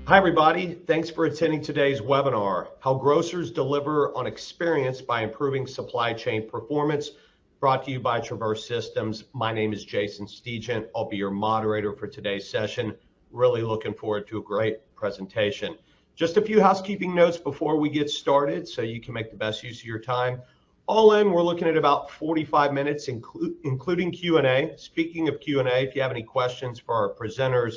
Hi, everybody. Thanks for attending today's webinar, How Grocers Deliver on Experience by Improving Supply Chain Performance, brought to you by Traverse Systems. My name is Jason Stegent. I'll be your moderator for today's session. Really looking forward to a great presentation. Just a few housekeeping notes before we get started so you can make the best use of your time. All in, we're looking at about 45 minutes, including Q&A. Speaking of Q&A, if you have any questions for our presenters,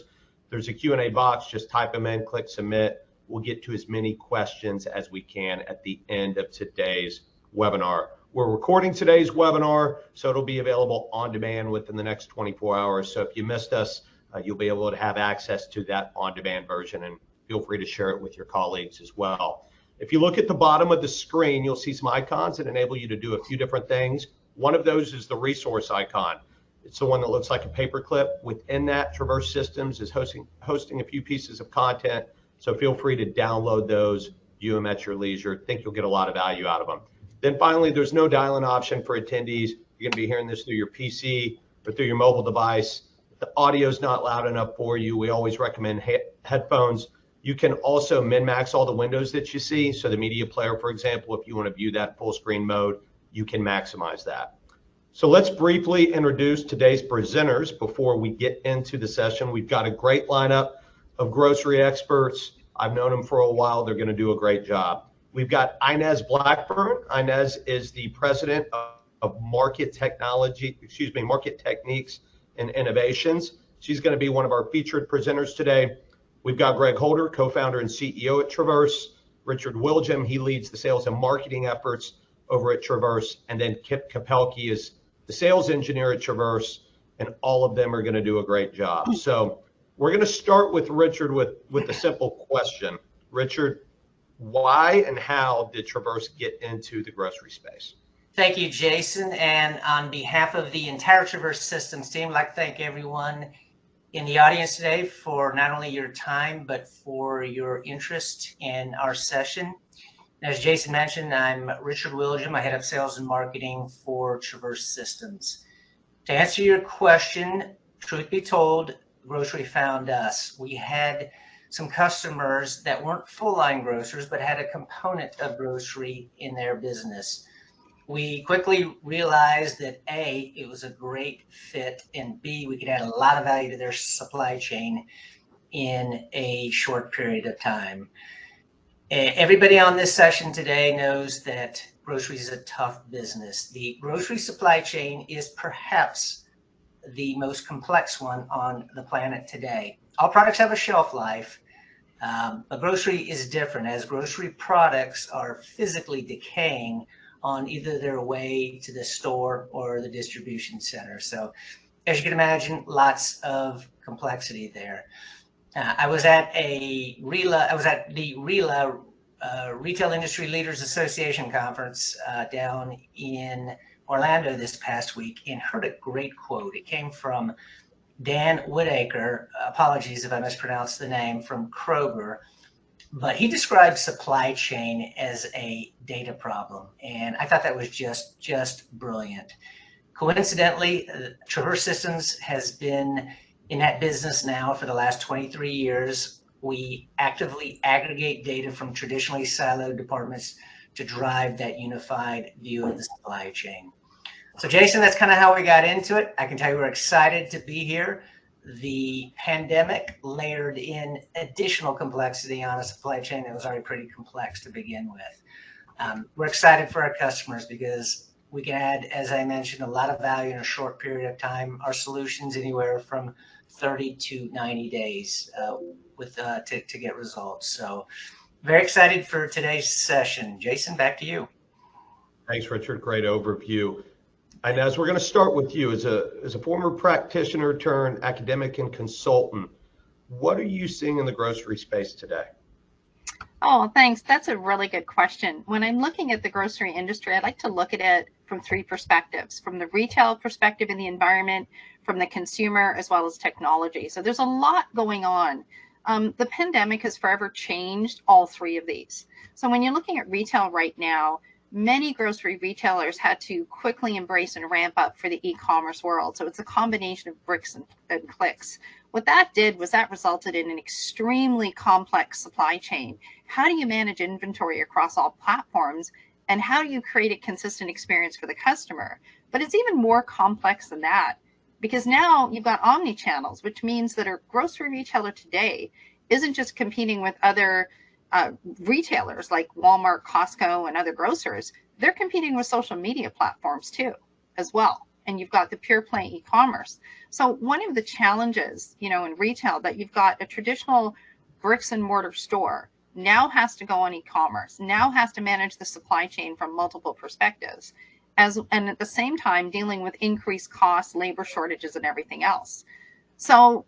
there's a Q&A box. Just type them in, click submit. We'll get to as many questions as we can at the end of today's webinar. We're recording today's webinar, so it'll be available on demand within the next 24 hours. So if you missed us, you'll be able to have access to that on-demand version, and feel free to share it with your colleagues as well. If you look at the bottom of the screen, you'll see some icons that enable you to do a few different things. One of those is the resource icon. It's the one that looks like a paperclip. Within that, Traverse Systems is hosting a few pieces of content, so feel free to download those, view them at your leisure. Think you'll get a lot of value out of them. Then finally, there's no dial-in option for attendees. You're going to be hearing this through your PC or through your mobile device. If the audio is not loud enough for you, we always recommend headphones. You can also min-max all the windows that you see. So the media player, for example, if you want to view that full screen mode, you can maximize that. So let's briefly introduce today's presenters before we get into the session. We've got a great lineup of grocery experts. I've known them for a while. They're going to do a great job. We've got Inez Blackburn. Inez is the president of Market Techniques and Innovations. She's going to be one of our featured presenters today. We've got Greg Holder, co-founder and CEO at Traverse. Richard Willjam, he leads the sales and marketing efforts over at Traverse. And then Kip Kapelke is the sales engineer at Traverse, and all of them are going to do a great job. So we're going to start with Richard with a simple question. Richard, why and how did Traverse get into the grocery space? Thank you, Jason. And on behalf of the entire Traverse Systems team, I'd like to thank everyone in the audience today for not only your time, but for your interest in our session. As Jason mentioned, I'm Richard Willjam. I head up sales and marketing for Traverse Systems. To answer your question, truth be told, grocery found us. We had some customers that weren't full-line grocers, but had a component of grocery in their business. We quickly realized that A, it was a great fit, and B, we could add a lot of value to their supply chain in a short period of time. Everybody on this session today knows that grocery is a tough business. The grocery supply chain is perhaps the most complex one on the planet today. All products have a shelf life, but grocery is different, as grocery products are physically decaying on either their way to the store or the distribution center. So as you can imagine, lots of complexity there. I was at the RILA Retail Industry Leaders Association conference down in Orlando this past week, and heard a great quote. It came from Dan Whitaker, apologies if I mispronounced the name, from Kroger, but he described supply chain as a data problem, and I thought that was just brilliant. Coincidentally, Traverse Systems has been in that business now for the last 23 years. We actively aggregate data from traditionally siloed departments to drive that unified view of the supply chain. So Jason, that's kind of how we got into it. I can tell you we're excited to be here. The pandemic layered in additional complexity on a supply chain that was already pretty complex to begin with. We're excited for our customers because we can add, as I mentioned, a lot of value in a short period of time. Our solutions anywhere from 30 to 90 days to get results. So very excited for today's session. Jason, back to you. Thanks, Richard. Great overview. And as we're going to start with you, as a former practitioner turned academic and consultant, what are you seeing in the grocery space today? Oh, thanks. That's a really good question. When I'm looking at the grocery industry, I like to look at it from three perspectives: from the retail perspective in the environment, from the consumer, as well as technology. So there's a lot going on. The pandemic has forever changed all three of these. So when you're looking at retail right now, many grocery retailers had to quickly embrace and ramp up for the e-commerce world. So it's a combination of bricks and clicks. What that did was that resulted in an extremely complex supply chain. How do you manage inventory across all platforms? And how do you create a consistent experience for the customer? But it's even more complex than that, because now you've got omni-channels, which means that a grocery retailer today isn't just competing with other retailers like Walmart, Costco, and other grocers. They're competing with social media platforms too, as well. And you've got the pure play e-commerce. So one of the challenges, you know, in retail, that you've got a traditional bricks and mortar store now has to go on e-commerce, now has to manage the supply chain from multiple perspectives, and at the same time dealing with increased costs, labor shortages, and everything else. So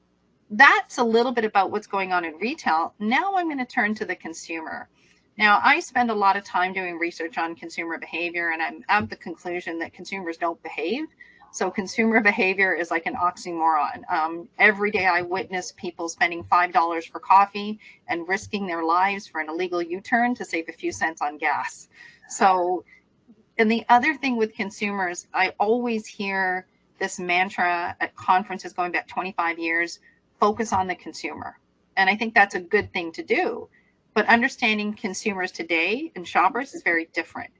that's a little bit about what's going on in retail. Now I'm going to turn to the consumer. Now, I spend a lot of time doing research on consumer behavior, and I'm of the conclusion that consumers don't behave. So consumer behavior is like an oxymoron. Every day I witness people spending $5 for coffee and risking their lives for an illegal U-turn to save a few cents on gas. So, and the other thing with consumers, I always hear this mantra at conferences going back 25 years, focus on the consumer. And I think that's a good thing to do. But understanding consumers today and shoppers is very different.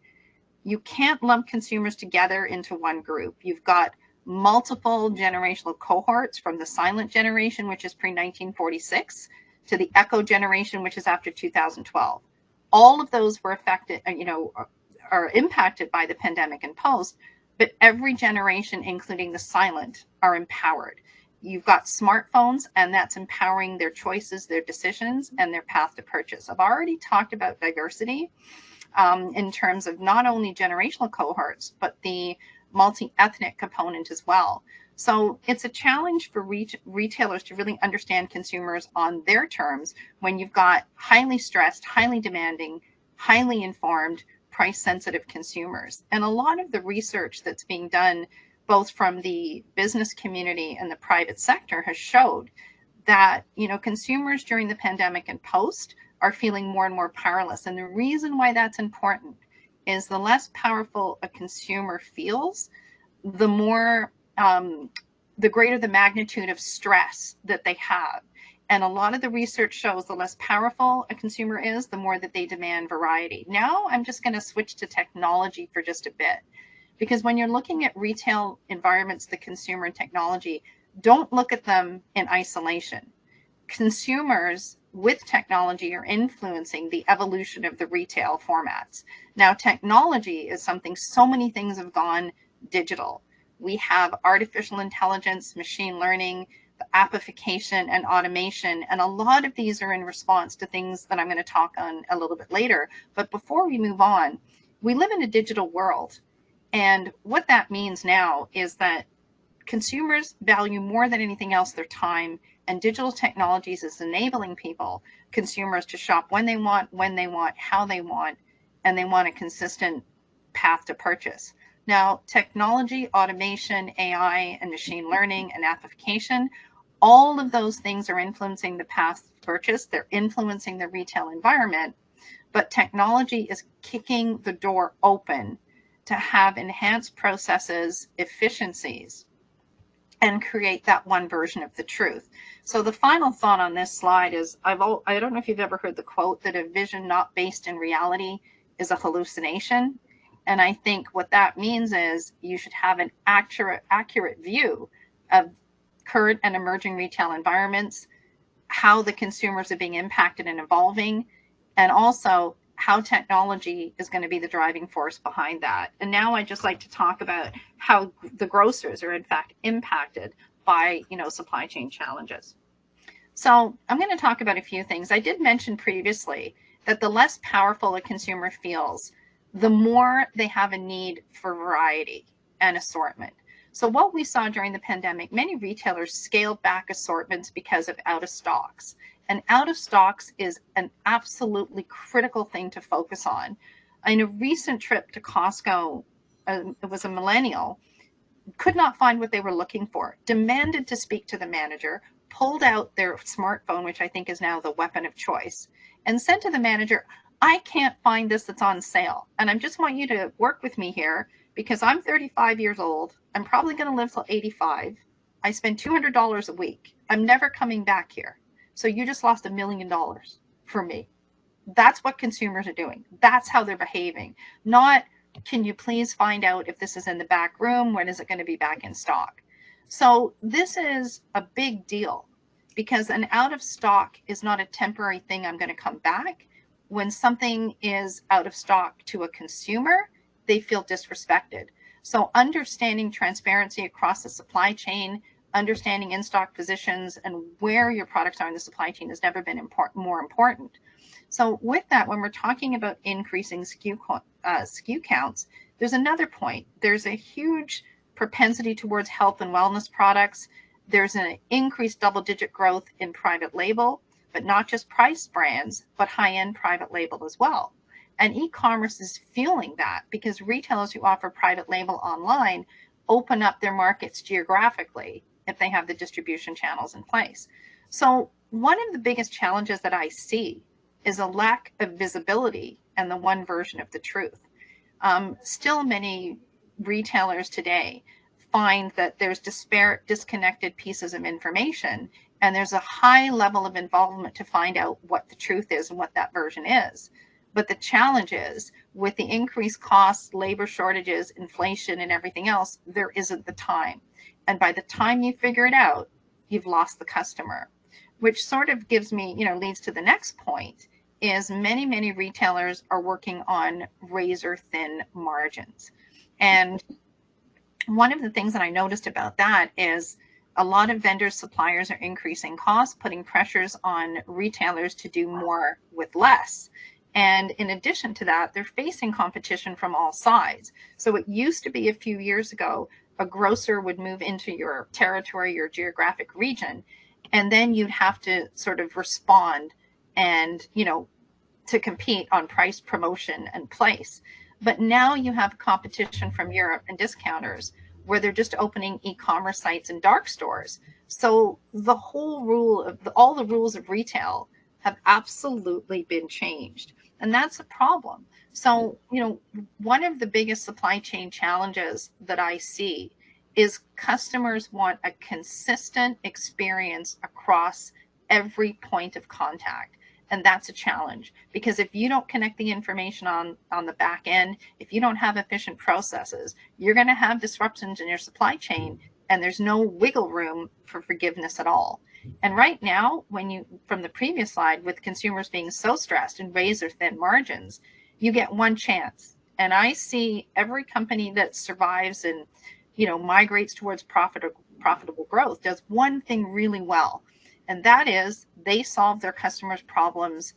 You can't lump consumers together into one group. You've got multiple generational cohorts, from the silent generation, which is pre-1946, to the echo generation, which is after 2012. All of those were affected, you know, are impacted by the pandemic and post, but every generation, including the silent, are empowered. You've got smartphones, and that's empowering their choices, their decisions, and their path to purchase. I've already talked about diversity in terms of not only generational cohorts, but the multi-ethnic component as well. So it's a challenge for retailers to really understand consumers on their terms when you've got highly stressed, highly demanding, highly informed, price-sensitive consumers. And a lot of the research that's being done, both from the business community and the private sector, has showed that, you know, consumers during the pandemic and post are feeling more and more powerless. And the reason why that's important is the less powerful a consumer feels, the more, the greater the magnitude of stress that they have. And a lot of the research shows the less powerful a consumer is, the more that they demand variety. Now I'm just going to switch to technology for just a bit, because when you're looking at retail environments, the consumer and technology, don't look at them in isolation. Consumers with technology are influencing the evolution of the retail formats. Now, technology is something, so many things have gone digital. We have artificial intelligence, machine learning, the appification, and automation. And a lot of these are in response to things that I'm going to talk on a little bit later. But before we move on, we live in a digital world. And what that means now is that consumers value more than anything else their time, and digital technologies is enabling people, consumers, to shop when they want, how they want, and they want a consistent path to purchase. Now, technology, automation, AI, and machine learning and application, all of those things are influencing the path to purchase. They're influencing the retail environment, but technology is kicking the door open to have enhanced processes, efficiencies, and create that one version of the truth. So the final thought on this slide is, I don't know if you've ever heard the quote that a vision not based in reality is a hallucination. And I think what that means is you should have an accurate view of current and emerging retail environments, how the consumers are being impacted and evolving, and also how technology is going to be the driving force behind that. And now I'd just like to talk about how the grocers are in fact impacted by, you know, supply chain challenges. So I'm going to talk about a few things. I did mention previously that the less powerful a consumer feels, the more they have a need for variety and assortment. So what we saw during the pandemic, many retailers scaled back assortments because of out of stocks. And out of stocks is an absolutely critical thing to focus on. In a recent trip to Costco, it was a millennial, could not find what they were looking for, demanded to speak to the manager, pulled out their smartphone, which I think is now the weapon of choice, and said to the manager, I can't find this that's on sale. And I just want you to work with me here because I'm 35 years old. I'm probably going to live till 85. I spend $200 a week. I'm never coming back here. So you just lost $1 million for me. That's what consumers are doing. That's how they're behaving. Not, can you please find out if this is in the back room? When is it going to be back in stock? So this is a big deal because an out of stock is not a temporary thing. I'm going to come back. When something is out of stock to a consumer, they feel disrespected. So understanding transparency across the supply chain, understanding in-stock positions and where your products are in the supply chain has never been more important. So with that, when we're talking about increasing SKU counts, there's another point. There's a huge propensity towards health and wellness products. There's an increased double-digit growth in private label, but not just price brands, but high-end private label as well. And e-commerce is fueling that because retailers who offer private label online open up their markets geographically if they have the distribution channels in place. So one of the biggest challenges that I see is a lack of visibility and the one version of the truth. Still, many retailers today find that there's disparate, disconnected pieces of information, and there's a high level of involvement to find out what the truth is and what that version is. But the challenge is with the increased costs, labor shortages, inflation, and everything else, there isn't the time. And by the time you figure it out, you've lost the customer, which sort of gives me, leads to the next point is many retailers are working on razor thin margins. And one of the things that I noticed about that is a lot of vendors, suppliers are increasing costs, putting pressures on retailers to do more with less. And in addition to that, they're facing competition from all sides. So it used to be a few years ago, a grocer would move into your territory, your geographic region, and then you'd have to sort of respond and, to compete on price, promotion, and place. But now you have competition from Europe and discounters where they're just opening e-commerce sites and dark stores. So the whole all the rules of retail have absolutely been changed. And that's a problem. So, one of the biggest supply chain challenges that I see is customers want a consistent experience across every point of contact. And that's a challenge because if you don't connect the information on the back end, if you don't have efficient processes, you're going to have disruptions in your supply chain and there's no wiggle room for forgiveness at all. And right now, from the previous slide, with consumers being so stressed and razor thin margins, you get one chance. And I see every company that survives and, migrates towards profitable growth does one thing really well. And that is they solve their customers' problems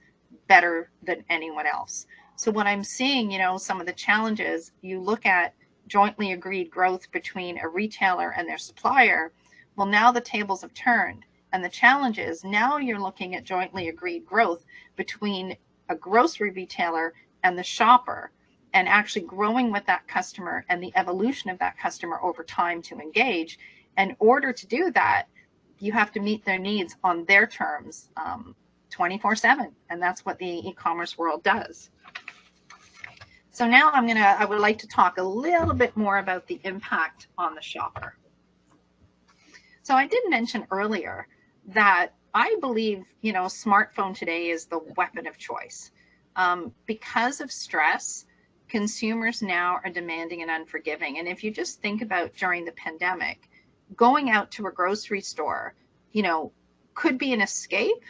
better than anyone else. So what I'm seeing, some of the challenges, you look at jointly agreed growth between a retailer and their supplier. Well, now the tables have turned. And the challenge is now you're looking at jointly agreed growth between a grocery retailer and the shopper and actually growing with that customer and the evolution of that customer over time to engage. In order to do that, you have to meet their needs on their terms 24/7. And that's what the e-commerce world does. So now I would like to talk a little bit more about the impact on the shopper. So I did mention earlier that I believe, smartphone today is the weapon of choice. Because of stress, consumers now are demanding and unforgiving. And if you just think about during the pandemic, going out to a grocery store, could be an escape,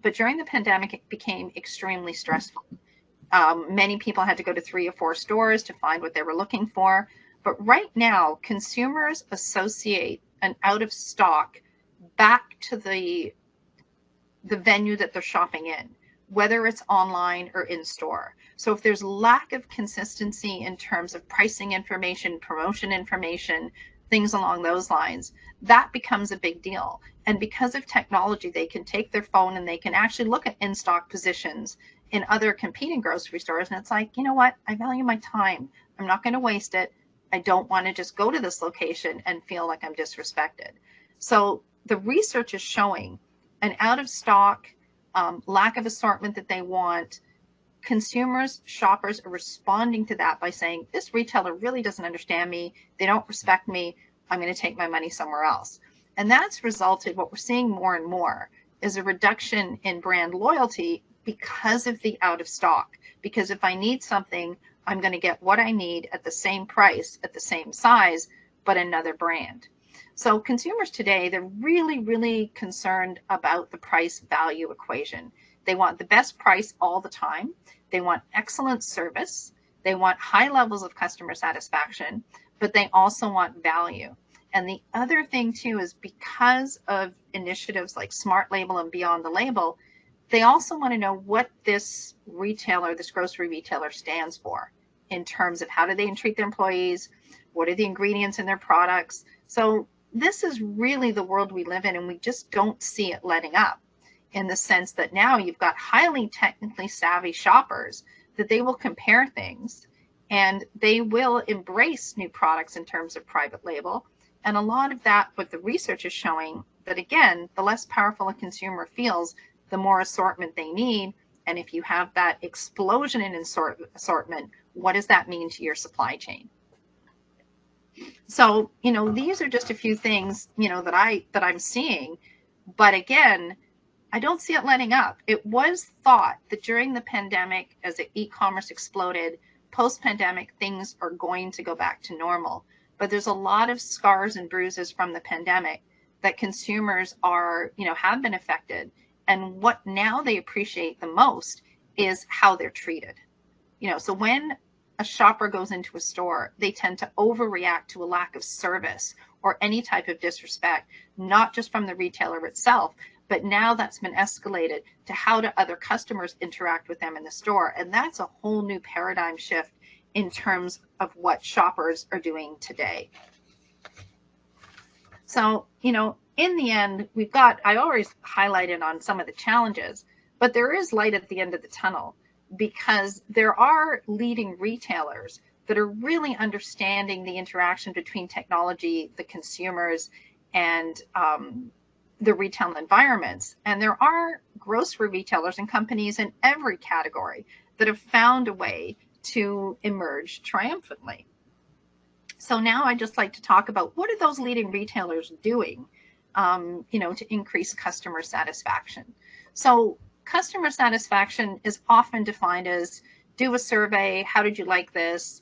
but during the pandemic, it became extremely stressful. Many people had to go to 3 or 4 stores to find what they were looking for. But right now, consumers associate an out of stock back to the venue that they're shopping in, whether it's online or in store. So if there's lack of consistency in terms of pricing information, promotion information, things along those lines, that becomes a big deal. And because of technology, they can take their phone and they can actually look at in-stock positions in other competing grocery stores. And it's like, you know what? I value my time. I'm not going to waste it. I don't want to just go to this location and feel like I'm disrespected. So the research is showing an out of stock, lack of assortment that they want, consumers, shoppers are responding to that by saying, this retailer really doesn't understand me. They don't respect me. I'm going to take my money somewhere else. And that's resulted, what we're seeing more and more is a reduction in brand loyalty because of the out of stock. Because if I need something, I'm going to get what I need at the same price, at the same size, but another brand. So consumers today, they're really, really concerned about the price value equation. They want the best price all the time. They want excellent service. They want high levels of customer satisfaction, but they also want value. And the other thing too is because of initiatives like Smart Label and Beyond the Label, they also want to know what this retailer, this grocery retailer stands for in terms of how do they treat their employees, what are the ingredients in their products. So this is really the world we live in, and we just don't see it letting up, in the sense that now you've got highly technically savvy shoppers that they will compare things and they will embrace new products in terms of private label. And a lot of that, what the research is showing, that again, the less powerful a consumer feels, the more assortment they need. And if you have that explosion in assortment, what does that mean to your supply chain? So, these are just a few things, that I'm seeing. But again, I don't see it letting up. It was thought that during the pandemic, as e-commerce exploded, post-pandemic, things are going to go back to normal. But there's a lot of scars and bruises from the pandemic that consumers are, have been affected. And what now they appreciate the most is how they're treated. So when a shopper goes into a store, they tend to overreact to a lack of service or any type of disrespect, not just from the retailer itself, but now that's been escalated to how do other customers interact with them in the store. And that's a whole new paradigm shift in terms of what shoppers are doing today. So, in the end, I always highlighted on some of the challenges, but there is light at the end of the tunnel, because there are leading retailers that are really understanding the interaction between technology, the consumers, and the retail environments. And there are grocery retailers and companies in every category that have found a way to emerge triumphantly. So now I'd just like to talk about what are those leading retailers doing, to increase customer satisfaction. So customer satisfaction is often defined as do a survey. How did you like this?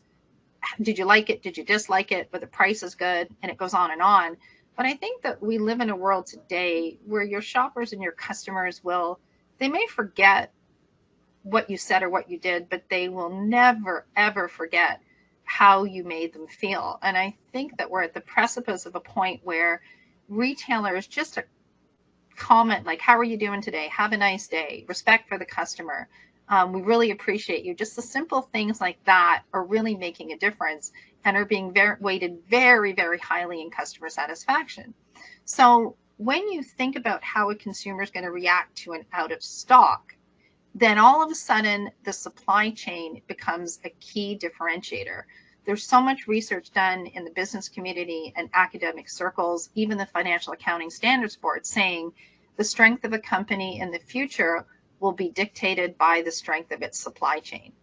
Did you like it? Did you dislike it? But the price is good, and it goes on and on. But I think that we live in a world today where your shoppers and your customers they may forget what you said or what you did, but they will never, ever forget how you made them feel. And I think that we're at the precipice of a point where retailers just a comment like, how are you doing today? Have a nice day. Respect for the customer. We really appreciate you. Just the simple things like that are really making a difference and are being weighted very, very highly in customer satisfaction. So when you think about how a consumer is going to react to an out of stock, then all of a sudden the supply chain becomes a key differentiator. There's so much research done in the business community and academic circles, even the Financial Accounting Standards Board, saying the strength of a company in the future will be dictated by the strength of its supply chain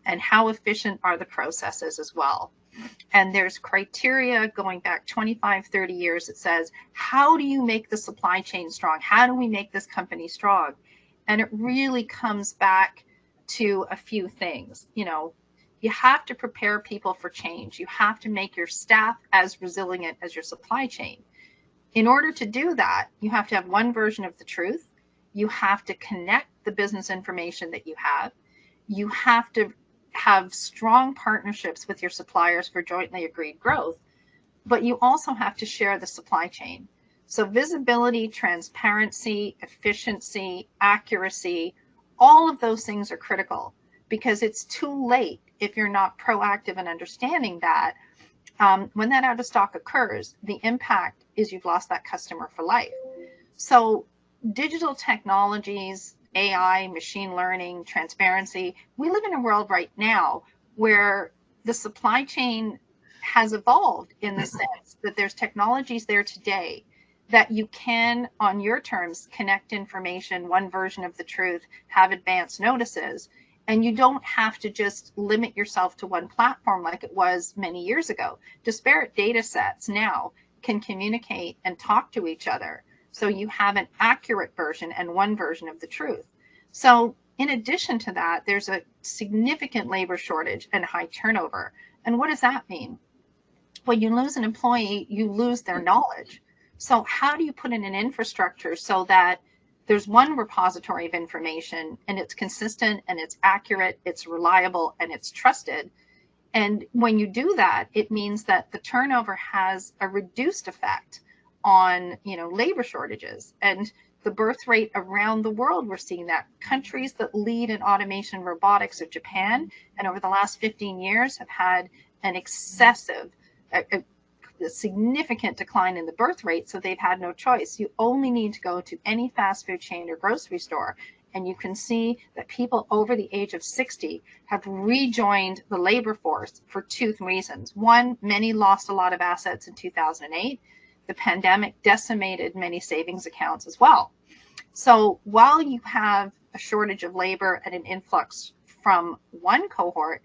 and how efficient are the processes as well. And there's criteria going back 25, 30 years that says, how do you make the supply chain strong? How do we make this company strong? And it really comes back to a few things. You have to prepare people for change. You have to make your staff as resilient as your supply chain. In order to do that, you have to have one version of the truth. You have to connect the business information that you have. You have to have strong partnerships with your suppliers for jointly agreed growth, but you also have to share the supply chain. So visibility, transparency, efficiency, accuracy, all of those things are critical, because it's too late if you're not proactive in understanding that. When that out of stock occurs, the impact is you've lost that customer for life. So digital technologies, AI, machine learning, transparency, we live in a world right now where the supply chain has evolved in the sense that there's technologies there today that you can, on your terms, connect information, one version of the truth, have advance notices. And you don't have to just limit yourself to one platform like it was many years ago. Disparate data sets now can communicate and talk to each other. So you have an accurate version and one version of the truth. So in addition to that, there's a significant labor shortage and high turnover. And what does that mean? When you lose an employee, you lose their knowledge. So how do you put in an infrastructure so that there's one repository of information and it's consistent and it's accurate, it's reliable, and it's trusted? And when you do that, it means that the turnover has a reduced effect on, labor shortages. And the birth rate around the world, we're seeing that. Countries that lead in automation and robotics are Japan, and over the last 15 years have had an excessive, a significant decline in the birth rate, so they've had no choice. You only need to go to any fast food chain or grocery store, and you can see that people over the age of 60 have rejoined the labor force for two reasons. One, many lost a lot of assets in 2008. The pandemic decimated many savings accounts as well. So while you have a shortage of labor and an influx from one cohort,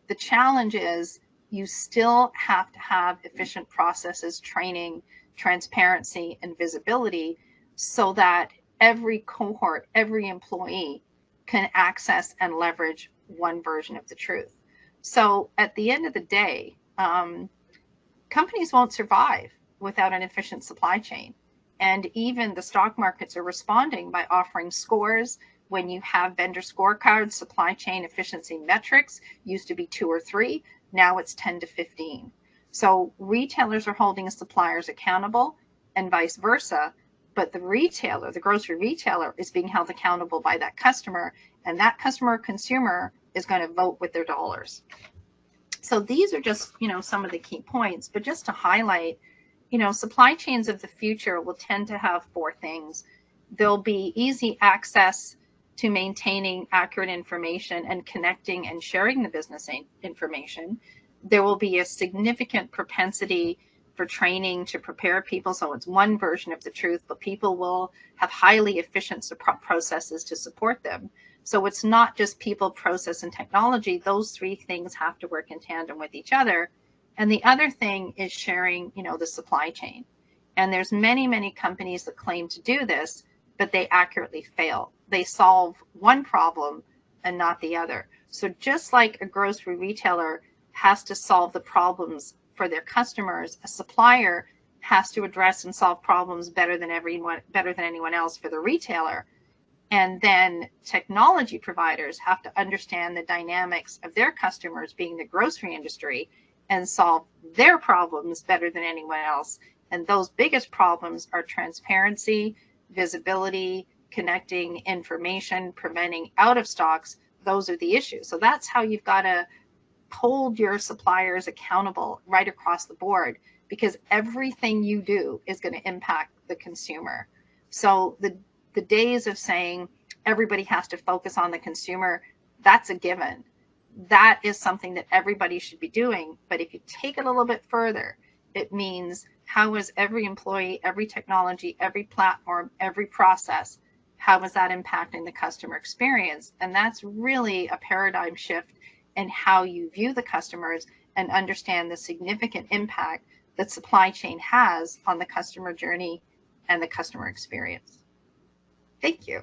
the challenge is you still have to have efficient processes, training, transparency, and visibility so that every cohort, every employee can access and leverage one version of the truth. So at the end of the day, companies won't survive without an efficient supply chain. And even the stock markets are responding by offering scores. When you have vendor scorecards, supply chain efficiency metrics used to be 2 or 3. Now it's 10 to 15. So retailers are holding suppliers accountable and vice versa. But the retailer, the grocery retailer, is being held accountable by that customer. And that customer or consumer is going to vote with their dollars. So these are just, some of the key points. But just to highlight, supply chains of the future will tend to have 4 things. There'll be easy access to maintaining accurate information and connecting and sharing the business information. There will be a significant propensity for training to prepare people. So it's one version of the truth, but people will have highly efficient processes to support them. So it's not just people, process, and technology. Those 3 things have to work in tandem with each other. And the other thing is sharing, the supply chain. And there's many, many companies that claim to do this, but they accurately fail. They solve one problem and not the other. So just like a grocery retailer has to solve the problems for their customers, a supplier has to address and solve problems better than anyone else for the retailer. And then technology providers have to understand the dynamics of their customers, being the grocery industry, and solve their problems better than anyone else. And those biggest problems are transparency, visibility, connecting information, preventing out of stocks. Those are the issues. So that's how you've got to hold your suppliers accountable right across the board, because everything you do is going to impact the consumer. So the days of saying everybody has to focus on the consumer, that's a given. That is something that everybody should be doing. But if you take it a little bit further, it means how is every employee, every technology, every platform, every process, how is that impacting the customer experience? And that's really a paradigm shift in how you view the customers and understand the significant impact that supply chain has on the customer journey and the customer experience. Thank you.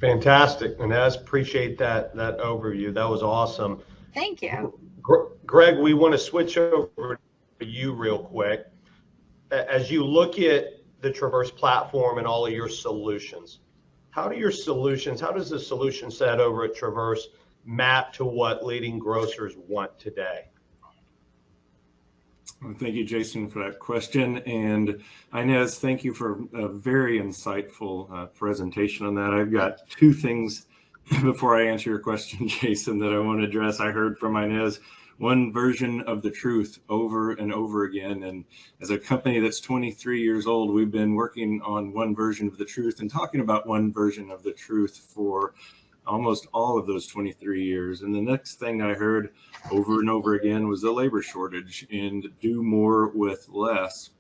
Fantastic. Inez, appreciate that overview. That was awesome. Thank you. Greg, we want to switch over to you real quick. As you look at the Traverse platform and all of your solutions, how does the solution set over at Traverse map to what leading grocers want today? Well, thank you, Jason, for that question. And Inez, thank you for a very insightful presentation on that. I've got 2 things before I answer your question, Jason, that I want to address. I heard from Inez one version of the truth over and over again. And as a company that's 23 years old, we've been working on one version of the truth and talking about one version of the truth for almost all of those 23 years. And the next thing I heard over and over again was the labor shortage and do more with less.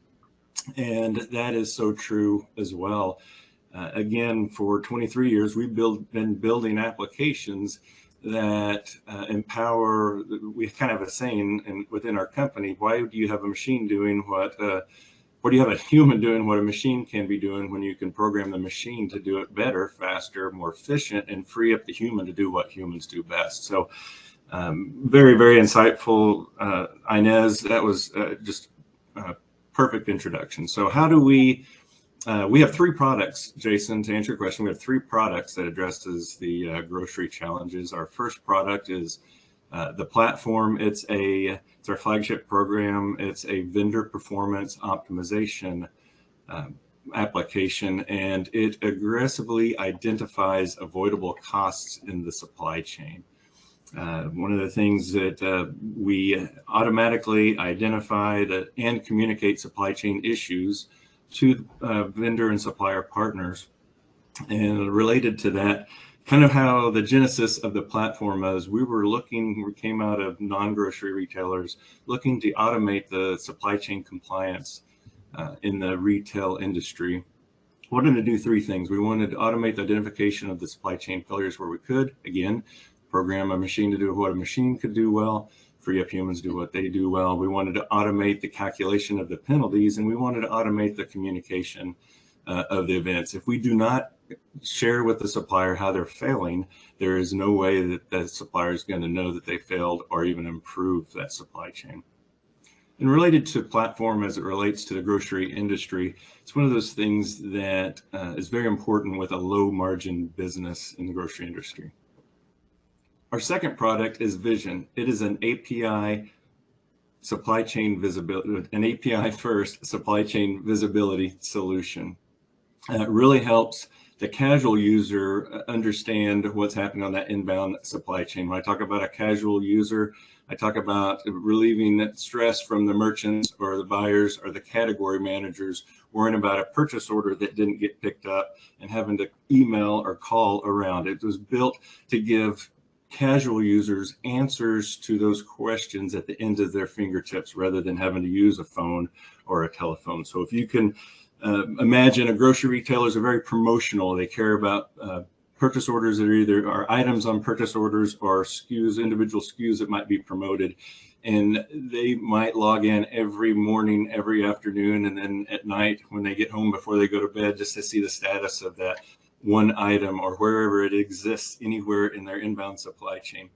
And that is so true as well. Again, for 23 years, we've been building applications that empower. We kind of have a saying within our company: why do you have a machine doing what do you have a human doing what a machine can be doing when you can program the machine to do it better, faster, more efficient, and free up the human to do what humans do best? So very, very insightful, Inez. That was just a perfect introduction. So how do we have 3 products, Jason, to answer your question. We have 3 products that addresses the grocery challenges. Our first product is the platform. It's our flagship program. It's a vendor performance optimization application, and it aggressively identifies avoidable costs in the supply chain. One of the things that we automatically identify and communicate supply chain issues to vendor and supplier partners. And related to that, kind of how the genesis of the platform was, we came out of non-grocery retailers looking to automate the supply chain compliance in the retail industry. Wanted to do 3 things. We wanted to automate the identification of the supply chain failures where we could. Again, program a machine to do what a machine could do well, free up humans to do what they do well. We wanted to automate the calculation of the penalties, and we wanted to automate the communication of the events. If we do not share with the supplier how they're failing, there is no way that the supplier is going to know that they failed or even improve that supply chain. And related to platform as it relates to the grocery industry, it's one of those things that is very important with a low margin business in the grocery industry. Our second product is Vision. It is an API supply chain visibility, an API first supply chain visibility solution. It really helps the casual user understand what's happening on that inbound supply chain. When I talk about a casual user, I talk about relieving that stress from the merchants or the buyers or the category managers worrying about a purchase order that didn't get picked up and having to email or call around. It was built to give casual users answers to those questions at the end of their fingertips rather than having to use a phone or a telephone. So if you can imagine, a grocery retailers are very promotional. They care about purchase orders that are items on purchase orders or SKUs, individual SKUs that might be promoted. And they might log in every morning, every afternoon, and then at night when they get home before they go to bed, just to see the status of that one item or wherever it exists anywhere in their inbound supply chain.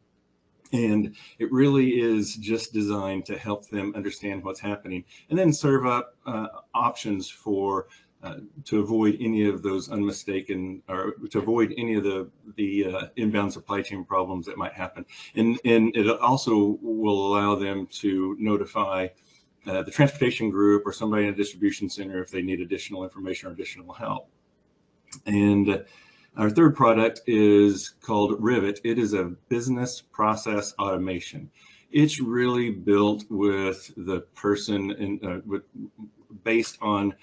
And it really is just designed to help them understand what's happening and then serve up options for to avoid any of those unmistaken, or to avoid any of the inbound supply chain problems that might happen. And it also will allow them to notify the transportation group or somebody in a distribution center if they need additional information or additional help. And our third product is called Rivet. It is a business process automation. It's really built with the person based on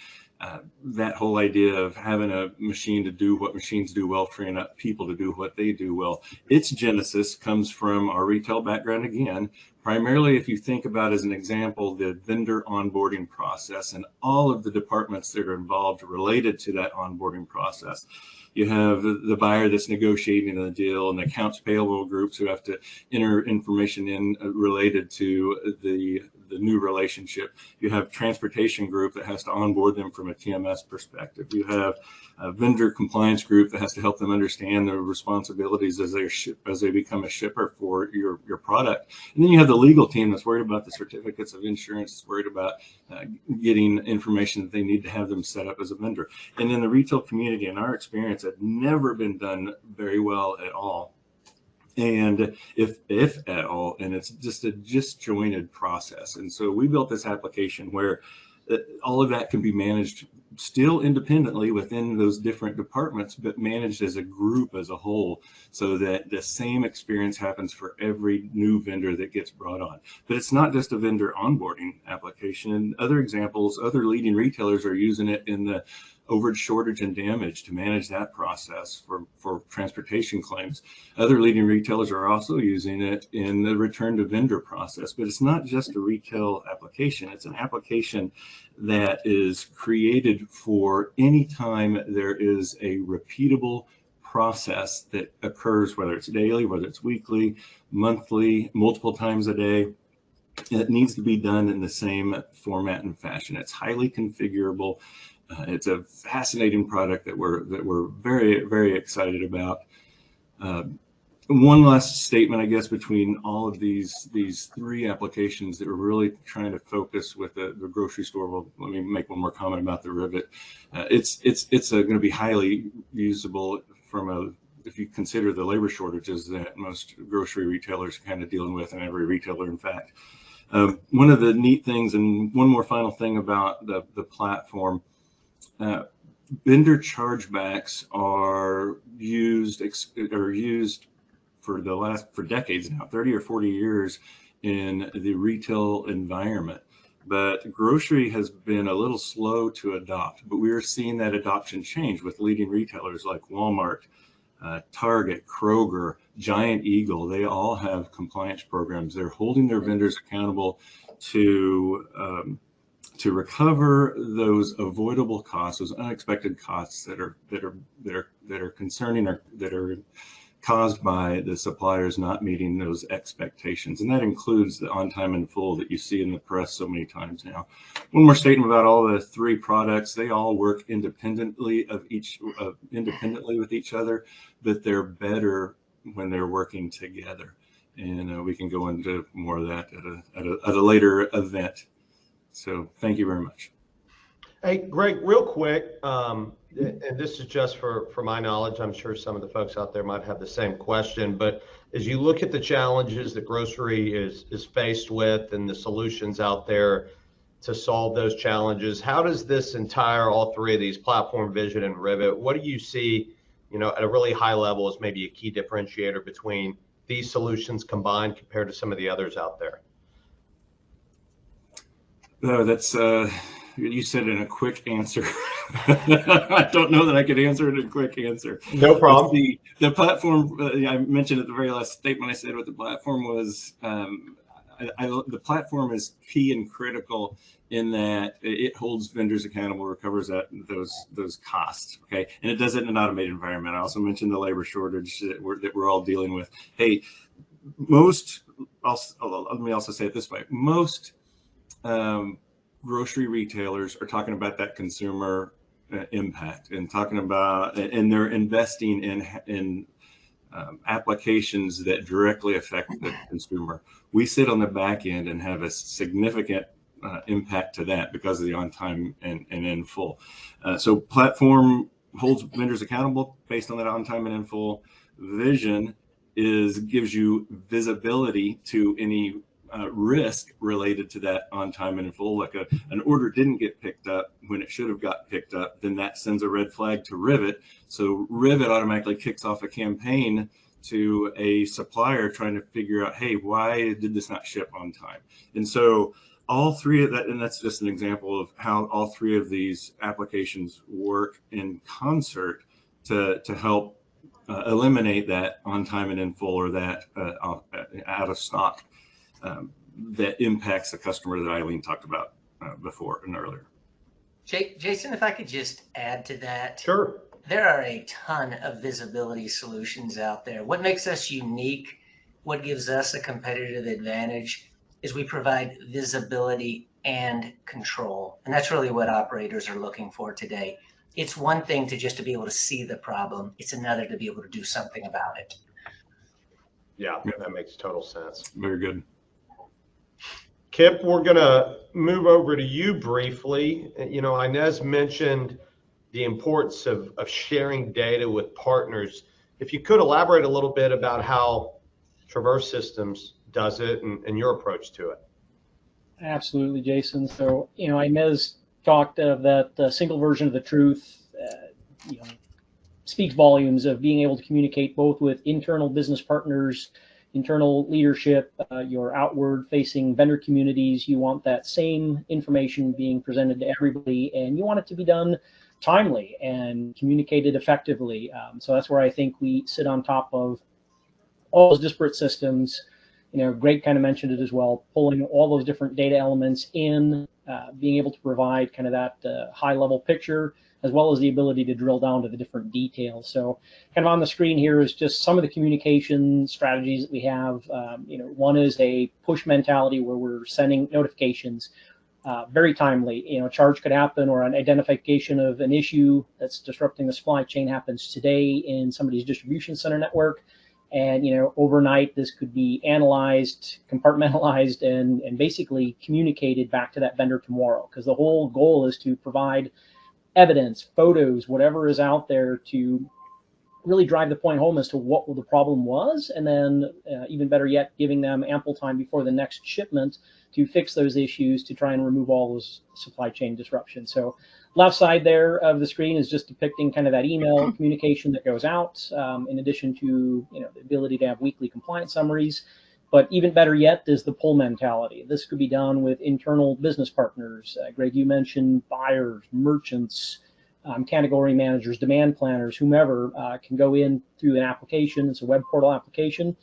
that whole idea of having a machine to do what machines do well, freeing up people to do what they do well. Its genesis comes from our retail background again. Primarily, if you think about, as an example, the vendor onboarding process and all of the departments that are involved related to that onboarding process. You have the buyer that's negotiating the deal and the accounts payable groups who have to enter information in related to the new relationship. You have transportation group that has to onboard them from a TMS perspective. You have a vendor compliance group that has to help them understand their responsibilities as they become a shipper for your product. And then you have the legal team that's worried about the certificates of insurance, worried about getting information that they need to have them set up as a vendor. And then the retail community, in our experience, had never been done very well at all. And if at all, and it's just a disjointed process. And so we built this application where all of that can be managed still independently within those different departments, but managed as a group as a whole, so that the same experience happens for every new vendor that gets brought on. But it's not just a vendor onboarding application. Other examples, other leading retailers are using it in the overage, shortage, and damage to manage that process for transportation claims. Other leading retailers are also using it in the return to vendor process. But it's not just a retail application. It's an application that is created need for any time there is a repeatable process that occurs, whether it's daily, whether it's weekly, monthly, multiple times a day. It needs to be done in the same format and fashion. It's highly configurable. It's a fascinating product that we're very, very excited about. One last statement, I guess, between all of these three applications that we're really trying to focus with the grocery store. Well, let me make one more comment about the Rivet. It's going to be highly usable if you consider the labor shortages that most grocery retailers are kind of dealing with, and every retailer, in fact. One of the neat things, and one more final thing about the platform, vendor chargebacks are used for decades now, 30 or 40 years in the retail environment. But grocery has been a little slow to adopt, but we are seeing that adoption change with leading retailers like Walmart, Target, Kroger, Giant Eagle. They all have compliance programs. They're holding their vendors accountable to recover those avoidable costs, those unexpected costs that are concerning, or that are caused by the suppliers not meeting those expectations. And that includes the on time and full that you see in the press so many times now. One more statement about all the three products. They all work independently with each other, but they're better when they're working together. And we can go into more of that at a later event. So thank you very much. Hey, Greg, real quick, and this is just for my knowledge. I'm sure some of the folks out there might have the same question, but as you look at the challenges that grocery is faced with and the solutions out there to solve those challenges, how does this all three of these, Platform, Vision, and Rivet, what do you see, at a really high level as maybe a key differentiator between these solutions combined compared to some of the others out there? That's you said in a quick answer. I don't know that I could answer it in a quick answer. No problem. The platform, I mentioned at the very last statement I said what the platform was. The platform is key and critical in that it holds vendors accountable, recovers those costs. Okay, and it does it in an automated environment. I also mentioned the labor shortage that we're all dealing with. Hey, let me also say it this way: most grocery retailers are talking about that consumer impact and talking about, and they're investing in applications that directly affect the consumer. We sit on the back end and have a significant impact to that because of the on time and in full. So platform holds vendors accountable based on that on time and in full. Vision gives you visibility to any risk related to that on time and in full. Like an order didn't get picked up when it should have got picked up, then that sends a red flag to Rivet. So Rivet automatically kicks off a campaign to a supplier trying to figure out, hey, why did this not ship on time? And so all three of that, and that's just an example of how all three of these applications work in concert to help eliminate that on time and in full, or that out of stock that impacts the customer that Eileen talked about before and earlier. Jason, if I could just add to that. Sure. There are a ton of visibility solutions out there. What makes us unique, what gives us a competitive advantage, is we provide visibility and control. And that's really what operators are looking for today. It's one thing to be able to see the problem. It's another to be able to do something about it. Yeah, that makes total sense. Very good. Kip, we're going to move over to you briefly. Inez mentioned the importance of sharing data with partners. If you could elaborate a little bit about how Traverse Systems does it and your approach to it. Absolutely, Jason. So, Inez talked of that single version of the truth, speaks volumes of being able to communicate both with internal business partners, internal leadership, your outward facing vendor communities. You want that same information being presented to everybody, and you want it to be done timely and communicated effectively. So that's where I think we sit on top of all those disparate systems, Greg kind of mentioned it as well, pulling all those different data elements in, being able to provide kind of that high level picture, as well as the ability to drill down to the different details. So kind of on the screen here is just some of the communication strategies that we have. One is a push mentality where we're sending notifications very timely. A charge could happen, or an identification of an issue that's disrupting the supply chain happens today in somebody's distribution center network. And overnight, this could be analyzed, compartmentalized, and basically communicated back to that vendor tomorrow. Because the whole goal is to provide evidence, photos, whatever is out there to really drive the point home as to what the problem was, and then even better yet, giving them ample time before the next shipment to fix those issues, to try and remove all those supply chain disruptions. So left side there of the screen is just depicting kind of that email communication that goes out, in addition to the ability to have weekly compliance summaries. But even better yet is the pull mentality. This could be done with internal business partners. Greg, you mentioned buyers, merchants, category managers, demand planners, whomever can go in through an application. It's a web portal application,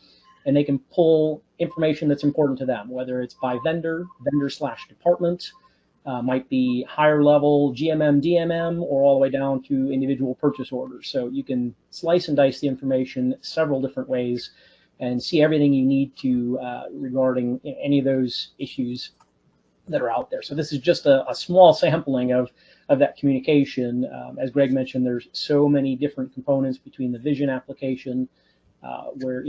and they can pull information that's important to them, whether it's by vendor/department, might be higher level GMM, DMM, or all the way down to individual purchase orders. So you can slice and dice the information several different ways and see everything you need to regarding any of those issues that are out there. So this is just a small sampling of that communication. As Greg mentioned, there's so many different components between the Vision application, where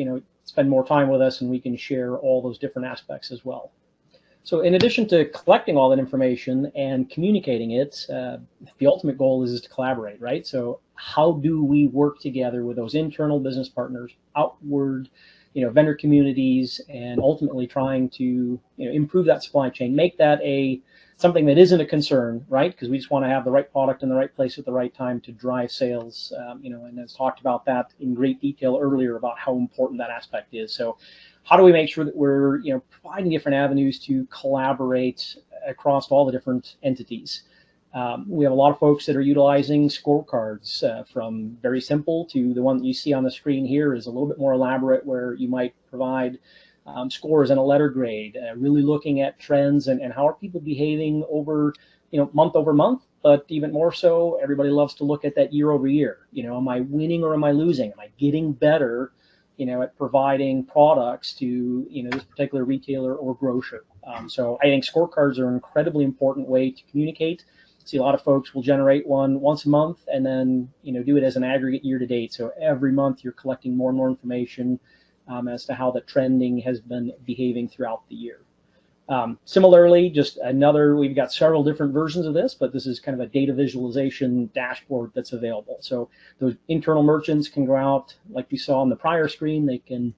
spend more time with us and we can share all those different aspects as well. So in addition to collecting all that information and communicating it, the ultimate goal is to collaborate, right? So how do we work together with those internal business partners, outward, vendor communities, and ultimately trying to improve that supply chain, make that something that isn't a concern, right? Because we just want to have the right product in the right place at the right time to drive sales, and as talked about that in great detail earlier about how important that aspect is. So how do we make sure that we're providing different avenues to collaborate across all the different entities? We have a lot of folks that are utilizing scorecards, from very simple to the one that you see on the screen here is a little bit more elaborate, where you might provide scores and a letter grade, really looking at trends and how are people behaving over, month over month, but even more so, everybody loves to look at that year over year. Am I winning or am I losing? Am I getting better, at providing products to, this particular retailer or grocer? So I think scorecards are an incredibly important way to communicate. See, a lot of folks will generate one once a month and then, do it as an aggregate year to date. So every month you're collecting more and more information as to how the trending has been behaving throughout the year. Similarly, we've got several different versions of this, but this is kind of a data visualization dashboard that's available. So those internal merchants can go out, like we saw on the prior screen, they can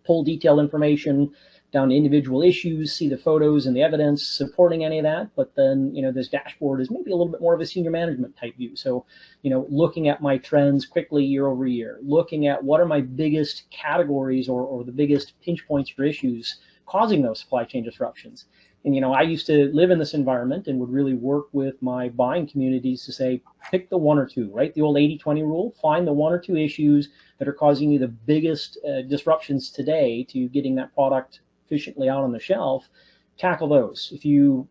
pull detailed information down to individual issues, see the photos and the evidence supporting any of that. But then, this dashboard is maybe a little bit more of a senior management type view. So, looking at my trends quickly year over year, looking at what are my biggest categories or the biggest pinch points for issues causing those supply chain disruptions. And, I used to live in this environment and would really work with my buying communities to say, pick the one or two, right? The old 80-20 rule, find the one or two issues that are causing you the biggest disruptions today to getting that product efficiently out on the shelf, tackle those. If you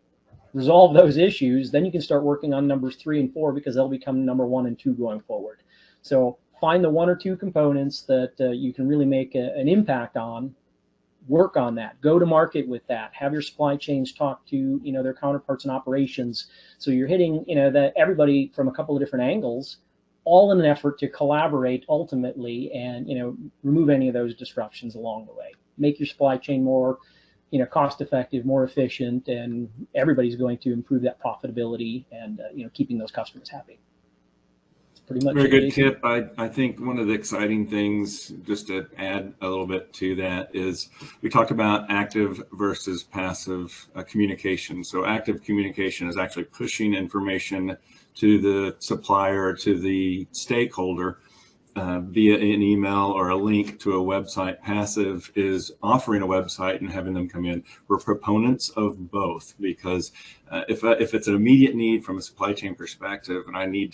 resolve those issues, then you can start working on numbers 3 and 4, because they'll become number 1 and 2 going forward. So find the one or two components that you can really make an impact on, work on that, go to market with that, have your supply chains talk to their counterparts in operations. So you're hitting that everybody from a couple of different angles, all in an effort to collaborate ultimately and remove any of those disruptions along the way. Make your supply chain more cost effective, more efficient, and everybody's going to improve that profitability and keeping those customers happy. It's pretty much very good tip. I think one of the exciting things, just to add a little bit to that, is we talked about active versus passive communication. So active communication is actually pushing information to the supplier, to the stakeholder, via an email or a link to a website. Passive is offering a website and having them come in. We're proponents of both, because if it's an immediate need from a supply chain perspective, and I need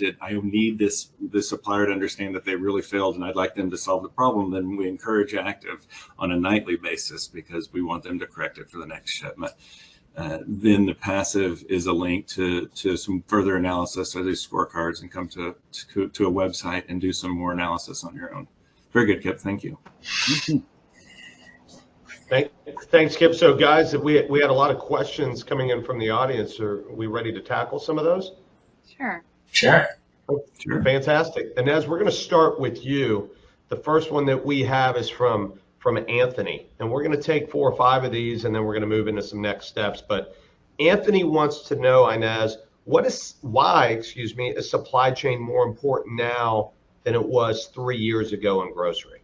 this supplier to understand that they really failed and I'd like them to solve the problem, then we encourage active on a nightly basis because we want them to correct it for the next shipment. Then the passive is a link to some further analysis of these scorecards and come to a website and do some more analysis on your own. Very good, Kip. Thank you. Thanks, Kip. So guys, we had a lot of questions coming in from the audience. Are we ready to tackle some of those? Sure. Sure. Sure. Fantastic. Inez, we're going to start with you. The first one that we have is from Anthony, and we're going to take 4 or 5 of these, and then we're going to move into some next steps. But Anthony wants to know, Inez, why is supply chain more important now than it was 3 years ago in grocery?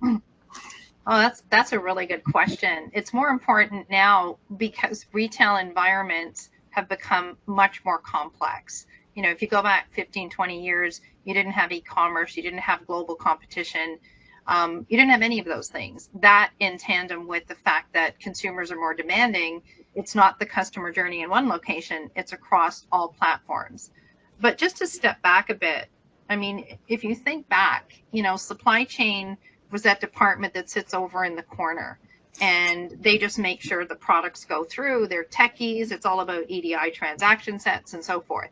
Oh, that's a really good question. It's more important now because retail environments have become much more complex. You know, if you go back 15, 20 years, you didn't have e-commerce, you didn't have global competition, you didn't have any of those things. That in tandem with the fact that consumers are more demanding, it's not the customer journey in one location, it's across all platforms. But just to step back a bit, I mean, if you think back, you know, supply chain was that department that sits over in the corner and they just make sure the products go through. They're techies. It's all about EDI transaction sets and so forth.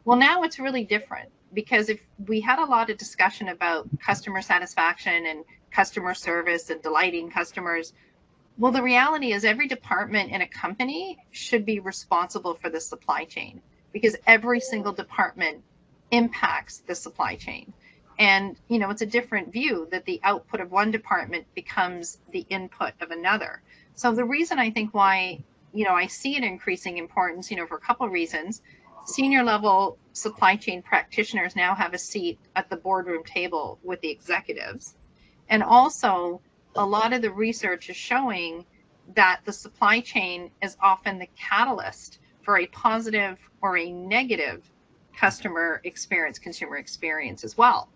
Well, now it's really different, because if we had a lot of discussion about customer satisfaction and customer service and delighting customers, well, the reality is every department in a company should be responsible for the supply chain, because every single department impacts the supply chain. And, you know, it's a different view that the output of one department becomes the input of another. So the reason I think why, you know, I see an increasing importance, you know, for a couple of reasons. Senior level supply chain practitioners now have a seat at the boardroom table with the executives. And also, a lot of the research is showing that the supply chain is often the catalyst for a positive or a negative customer experience, consumer experience as well.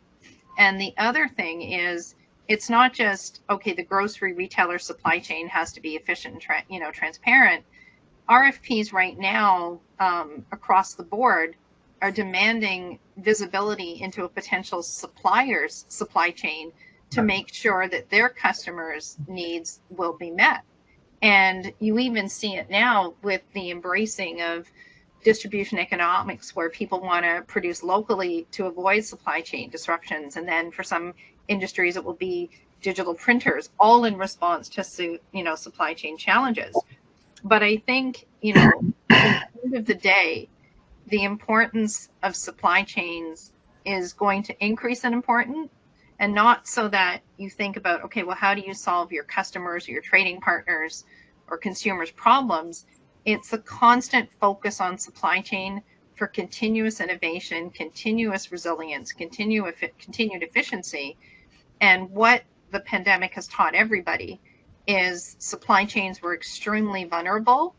And the other thing is, it's not just, okay, the grocery retailer supply chain has to be efficient and transparent. RFPs right now across the board are demanding visibility into a potential supplier's supply chain to make sure that their customers' needs will be met. And you even see it now with the embracing of distribution economics, where people want to produce locally to avoid supply chain disruptions. And then for some industries, it will be digital printers, all in response to, you know, supply chain challenges. But I think, you know, at the end of the day, the importance of supply chains is going to increase in importance, and not so that you think about, okay, well, how do you solve your customers or your trading partners or consumers' problems? It's a constant focus on supply chain for continuous innovation, continuous resilience, continued efficiency. And what the pandemic has taught everybody is supply chains were extremely vulnerable.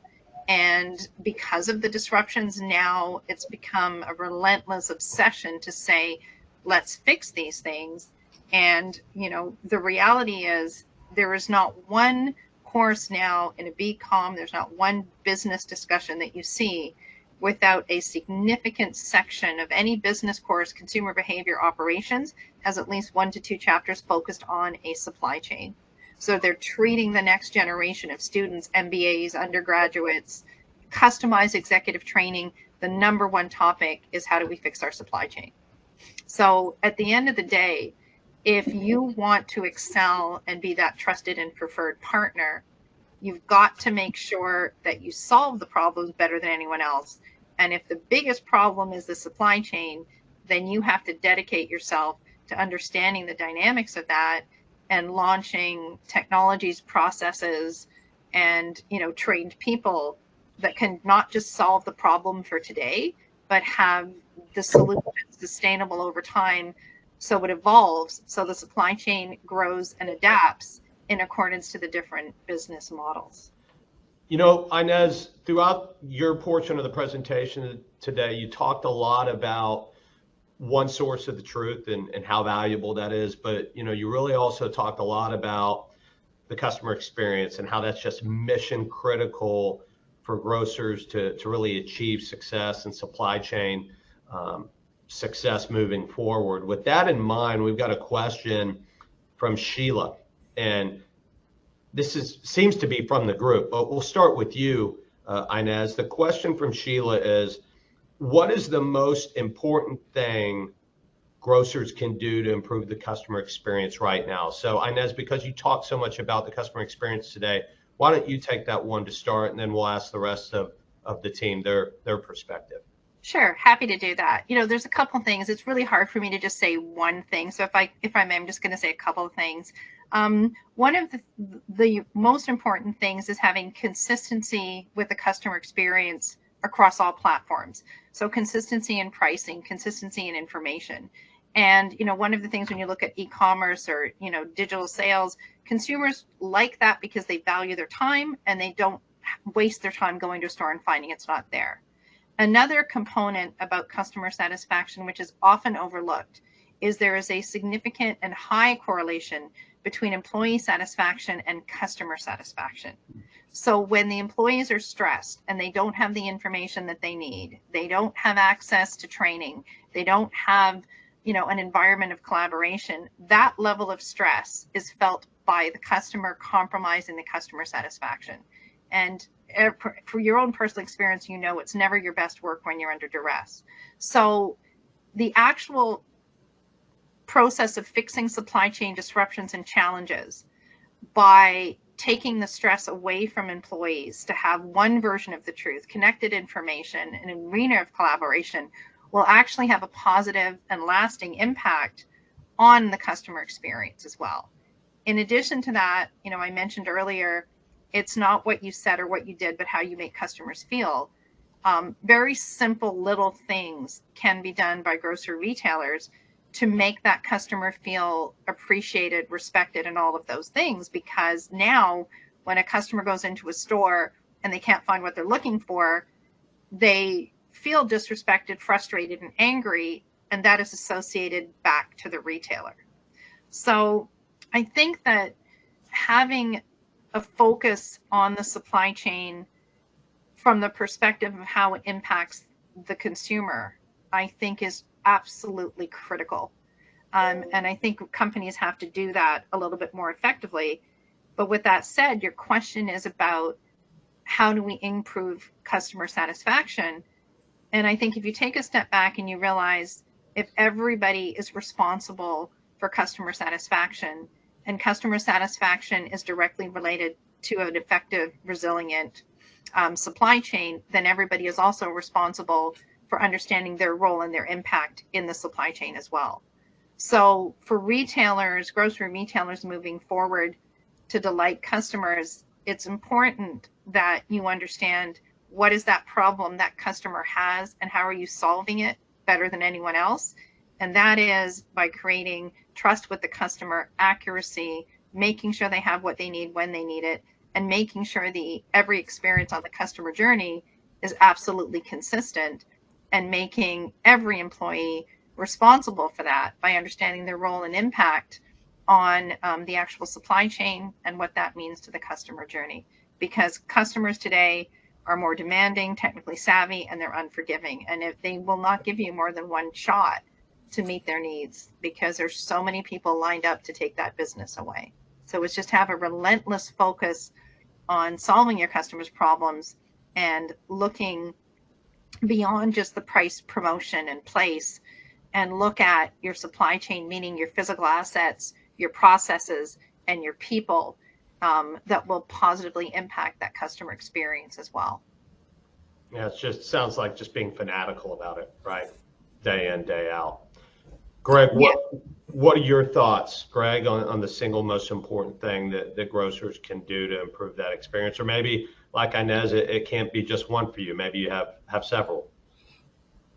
And because of the disruptions, now it's become a relentless obsession to say, let's fix these things. And, you know, the reality is there is not one course now in a BCom, there's not one business discussion that you see without a significant section of any business course, consumer behavior operations, has at least 1 to 2 chapters focused on a supply chain. So they're treating the next generation of students, MBAs, undergraduates, customized executive training. The number one topic is, how do we fix our supply chain? So at the end of the day, if you want to excel and be that trusted and preferred partner, you've got to make sure that you solve the problems better than anyone else. And if the biggest problem is the supply chain, then you have to dedicate yourself to understanding the dynamics of that and launching technologies, processes, and, you know, trained people that can not just solve the problem for today, but have the solution sustainable over time, so it evolves, so the supply chain grows and adapts in accordance to the different business models. You know, Inez, throughout your portion of the presentation today, you talked a lot about one source of the truth and how valuable that is. But, you really also talked a lot about the customer experience and how that's just mission critical for grocers to really achieve success and supply chain success moving forward. With that in mind, we've got a question from Sheila, and this seems to be from the group, but we'll start with you, Inez. The question from Sheila is, what is the most important thing grocers can do to improve the customer experience right now? So Inez, because you talked so much about the customer experience today, why don't you take that one to start, and then we'll ask the rest of the team their perspective. Sure, happy to do that. There's a couple things. It's really hard for me to just say one thing. So if I may, I'm just going to say a couple of things. One of the most important things is having consistency with the customer experience across all platforms. So consistency in pricing, consistency in information. And, one of the things when you look at e-commerce or, digital sales, consumers like that because they value their time and they don't waste their time going to a store and finding it's not there. Another component about customer satisfaction, which is often overlooked, is there is a significant and high correlation between employee satisfaction and customer satisfaction. So when the employees are stressed and they don't have the information that they need, they don't have access to training, they don't have, an environment of collaboration, that level of stress is felt by the customer, compromising the customer satisfaction. And for your own personal experience, it's never your best work when you're under duress. So the actual process of fixing supply chain disruptions and challenges by taking the stress away from employees to have one version of the truth, connected information, an arena of collaboration will actually have a positive and lasting impact on the customer experience as well. In addition to that, I mentioned earlier, it's not what you said or what you did, but how you make customers feel. Very simple little things can be done by grocery retailers to make that customer feel appreciated, respected, and all of those things. Because now when a customer goes into a store and they can't find what they're looking for, they feel disrespected, frustrated, and angry, and that is associated back to the retailer. So I think that having a focus on the supply chain from the perspective of how it impacts the consumer, I think is absolutely critical. And I think companies have to do that a little bit more effectively. But with that said, your question is about how do we improve customer satisfaction? And I think if you take a step back and you realize if everybody is responsible for customer satisfaction, and customer satisfaction is directly related to an effective, resilient supply chain, then everybody is also responsible for understanding their role and their impact in the supply chain as well. So for retailers, grocery retailers moving forward to delight customers, it's important that you understand what is that problem that customer has and how are you solving it better than anyone else. And that is by creating trust with the customer, accuracy, making sure they have what they need when they need it, and making sure every experience on the customer journey is absolutely consistent, and making every employee responsible for that by understanding their role and impact on the actual supply chain and what that means to the customer journey. Because customers today are more demanding, technically savvy, and they're unforgiving. And if they will not give you more than one shot to meet their needs, because there's so many people lined up to take that business away. So it's just have a relentless focus on solving your customers' problems and looking beyond just the price, promotion, and place, and look at your supply chain, meaning your physical assets, your processes, and your people that will positively impact that customer experience as well. Yeah, it just sounds like just being fanatical about it, right? Day in, day out. Greg, what are your thoughts, Greg, on the single most important thing that grocers can do to improve that experience? Or maybe, like Inez, it can't be just one for you. Maybe you have several.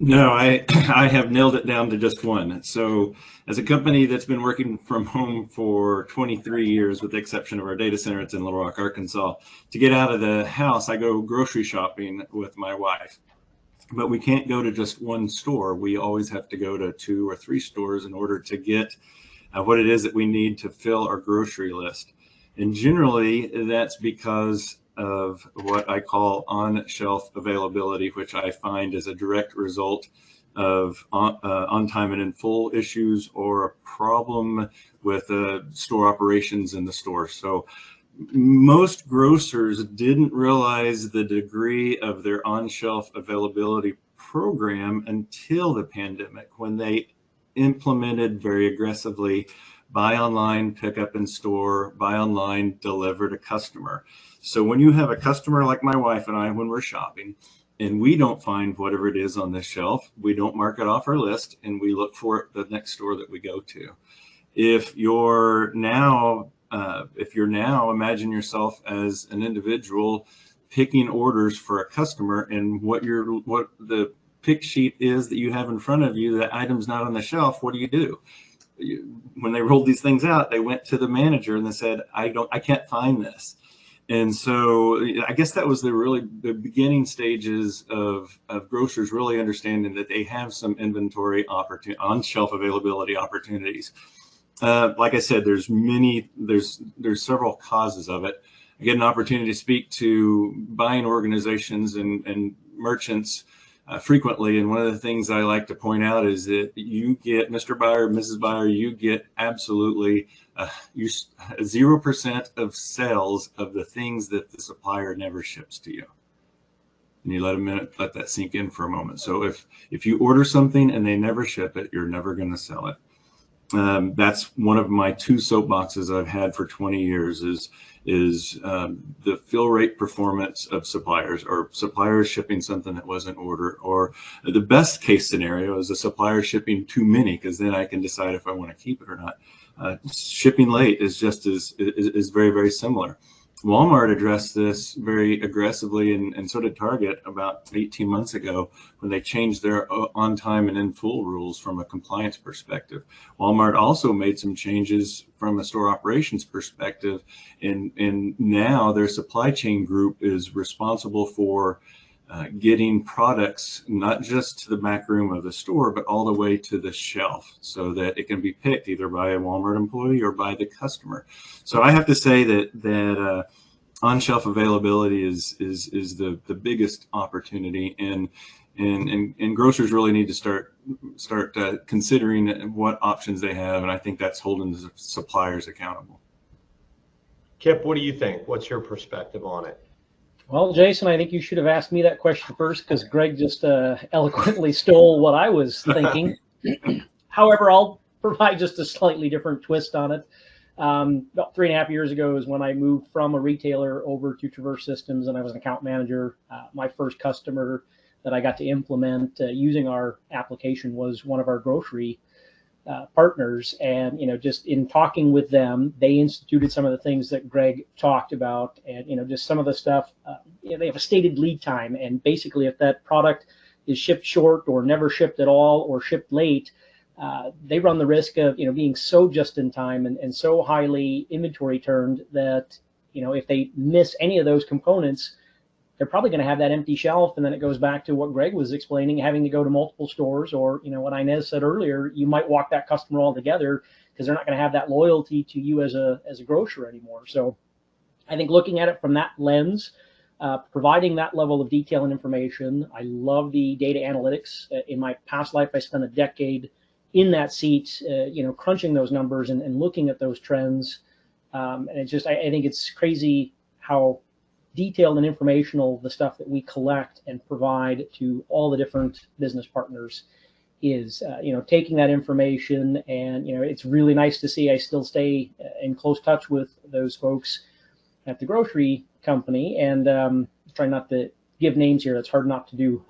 No, I have nailed it down to just one. So as a company that's been working from home for 23 years, with the exception of our data center, it's in Little Rock, Arkansas, to get out of the house, I go grocery shopping with my wife. but we can't go to just one store. We always have to go to 2 or 3 stores in order to get what it is that we need to fill our grocery list. And generally that's because of what I call on-shelf availability, which I find is a direct result of on time and in full issues or a problem with store operations in the store. So most grocers didn't realize the degree of their on-shelf availability program until the pandemic, when they implemented very aggressively buy online, pick up in store, buy online, deliver to customer. So when you have a customer like my wife and I, when we're shopping and we don't find whatever it is on the shelf, we don't mark it off our list and we look for it the next store that we go to. If you're now imagine yourself as an individual picking orders for a customer, and what the pick sheet is that you have in front of you, the item's not on the shelf, what do? When they rolled these things out, they went to the manager and they said, I can't find this. And so I guess that was the beginning stages of grocers really understanding that they have some inventory on-shelf availability opportunities. Like I said, there's several causes of it. I get an opportunity to speak to buying organizations and merchants frequently, and one of the things I like to point out is that you get, Mr. Buyer, Mrs. Buyer, you get absolutely 0% of sales of the things that the supplier never ships to you. And you let that sink in for a moment. So if you order something and they never ship it, you're never going to sell it. That's one of my 2 soapboxes I've had for 20 years is the fill rate performance of suppliers, or suppliers shipping something that wasn't ordered, or the best case scenario is a supplier shipping too many, because then I can decide if I want to keep it or not. Shipping late is very, very similar. Walmart addressed this very aggressively, and so did Target about 18 months ago when they changed their on time and in full rules from a compliance perspective. Walmart also made some changes from a store operations perspective, and now their supply chain group is responsible for getting products not just to the back room of the store, but all the way to the shelf, so that it can be picked either by a Walmart employee or by the customer. So I have to say that on-shelf availability is the biggest opportunity, and grocers really need to start considering what options they have, and I think that's holding the suppliers accountable. Kip, what do you think? What's your perspective on it? Well, Jason, I think you should have asked me that question first, because Greg just eloquently stole what I was thinking. However, I'll provide just a slightly different twist on it. About 3.5 years ago is when I moved from a retailer over to Traverse Systems, and I was an account manager. My first customer that I got to implement using our application was one of our grocery partners, and just in talking with them, they instituted some of the things that Greg talked about, and just some of the stuff. They have a stated lead time, and basically if that product is shipped short or never shipped at all or shipped late, they run the risk of being so just in time and so highly inventory turned that if they miss any of those components, they're probably going to have that empty shelf. And then it goes back to what Greg was explaining, having to go to multiple stores, or what Inez said earlier, you might walk that customer altogether because they're not going to have that loyalty to you as a grocer anymore. So I think looking at it from that lens, providing that level of detail and information, I love the data analytics. In my past life, I spent a decade in that seat, crunching those numbers and looking at those trends. And it's just, I think it's crazy how detailed and informational the stuff that we collect and provide to all the different business partners is. Taking that information, and it's really nice to see I still stay in close touch with those folks at the grocery company, and try not to give names here, that's hard not to do,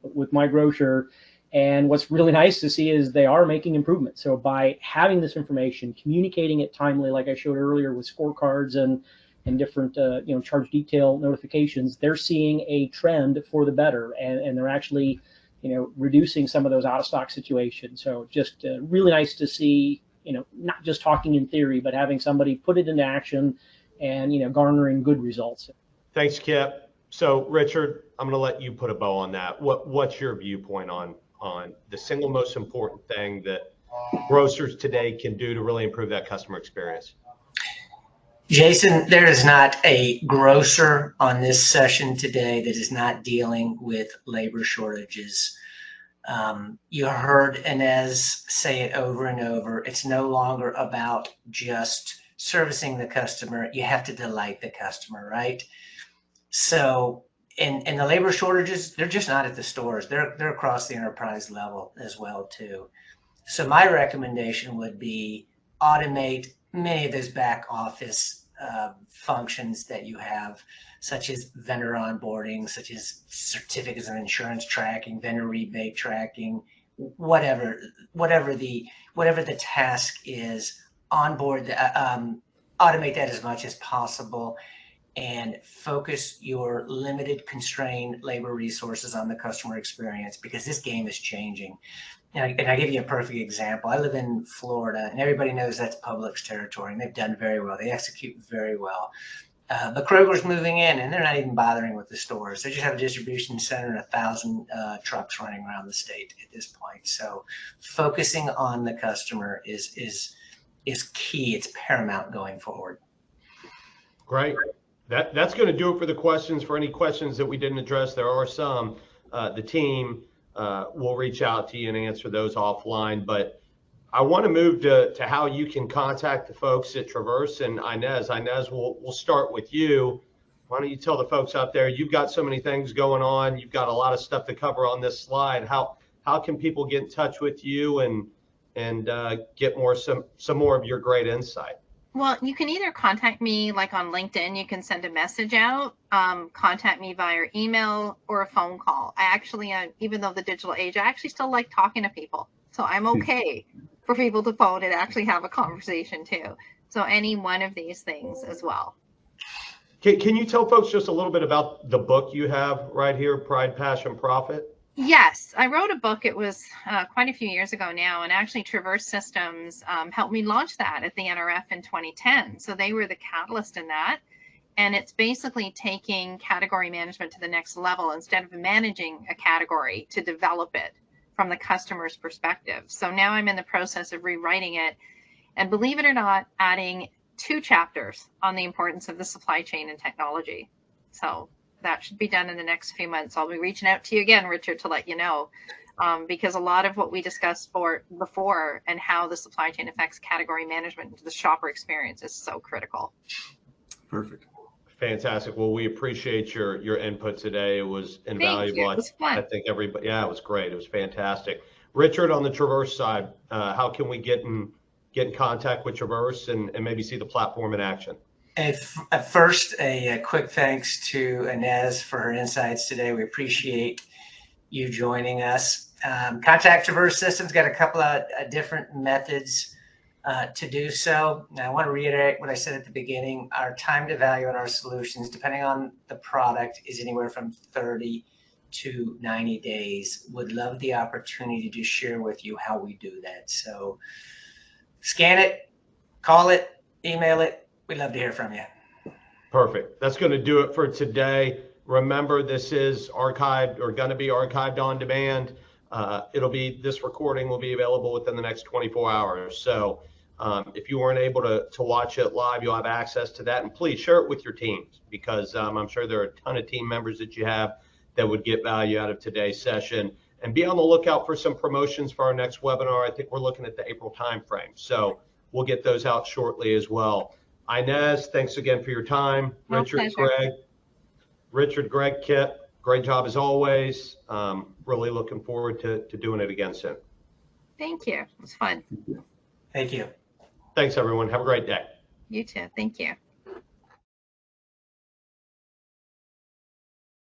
with my grocer. And what's really nice to see is they are making improvements. So by having this information, communicating it timely, like I showed earlier with scorecards and different charge detail notifications, they're seeing a trend for the better, and they're actually reducing some of those out of stock situations. So just really nice to see, not just talking in theory, but having somebody put it into action and garnering good results. Thanks, Kip. So Richard, I'm going to let you put a bow on that. What's your viewpoint on the single most important thing that grocers today can do to really improve that customer experience? Jason, there is not a grocer on this session today that is not dealing with labor shortages. You heard Inez say it over and over. It's no longer about just servicing the customer. You have to delight the customer, right? So, and the labor shortages, they're just not at the stores. They're across the enterprise level as well too. So my recommendation would be automate many of those back office functions that you have, such as vendor onboarding, such as certificates of insurance tracking, vendor rebate tracking, whatever the task is. Onboard, automate that as much as possible, and focus your limited constrained labor resources on the customer experience, because this game is changing. And I give you a perfect example. I live in Florida, and everybody knows that's Publix territory, and they've done very well. They execute very well. But Kroger's moving in, and they're not even bothering with the stores. They just have a distribution center and 1,000 trucks running around the state at this point. So focusing on the customer is key. It's paramount going forward. Great. That's going to do it for the questions. For any questions that we didn't address, there are some. The team will reach out to you and answer those offline. But I want to move to how you can contact the folks at Traverse. And Inez, we'll start with you. Why don't you tell the folks out there, you've got so many things going on. You've got a lot of stuff to cover on this slide. How can people get in touch with you and get some more of your great insight? Well, you can either contact me like on LinkedIn, you can send a message out, contact me via email or a phone call. I actually, even though the digital age, I actually still like talking to people. So I'm okay for people to phone and actually have a conversation too. So any one of these things as well. Can you tell folks just a little bit about the book you have right here, Pride, Passion, Profit? Yes, I wrote a book. It was quite a few years ago now, and actually Traverse Systems helped me launch that at the NRF in 2010. So they were the catalyst in that. And it's basically taking category management to the next level. Instead of managing a category, to develop it from the customer's perspective. So now I'm in the process of rewriting it, and believe it or not, adding 2 chapters on the importance of the supply chain and technology. So that should be done in the next few months. I'll be reaching out to you again, Richard, to let you know, because a lot of what we discussed before and how the supply chain affects category management, the shopper experience, is so critical. Perfect. Fantastic. Well, we appreciate your input today. It was invaluable. Thank you. It was fun. I think everybody, yeah, it was great. It was fantastic. Richard, on the Traverse side, how can we get in contact with Traverse and maybe see the platform in action? First, a quick thanks to Inez for her insights today. We appreciate you joining us. Contact Traverse Systems, got a couple of different methods to do so. And I want to reiterate what I said at the beginning. Our time to value on our solutions, depending on the product, is anywhere from 30 to 90 days. Would love the opportunity to share with you how we do that. So scan it, call it, email it. We'd love to hear from you. Perfect. That's going to do it for today. Remember, this is archived or going to be archived on demand. This recording will be available within the next 24 hours. So if you weren't able to watch it live, you'll have access to that. And please share it with your teams, because I'm sure there are a ton of team members that you have that would get value out of today's session. And be on the lookout for some promotions for our next webinar. I think we're looking at the April timeframe. So we'll get those out shortly as well. Inez, thanks again for your time. My Richard, Greg, Kit, great job as always. Really looking forward to doing it again soon. Thank you. It was fun. Thank you. Thanks, everyone. Have a great day. You too. Thank you.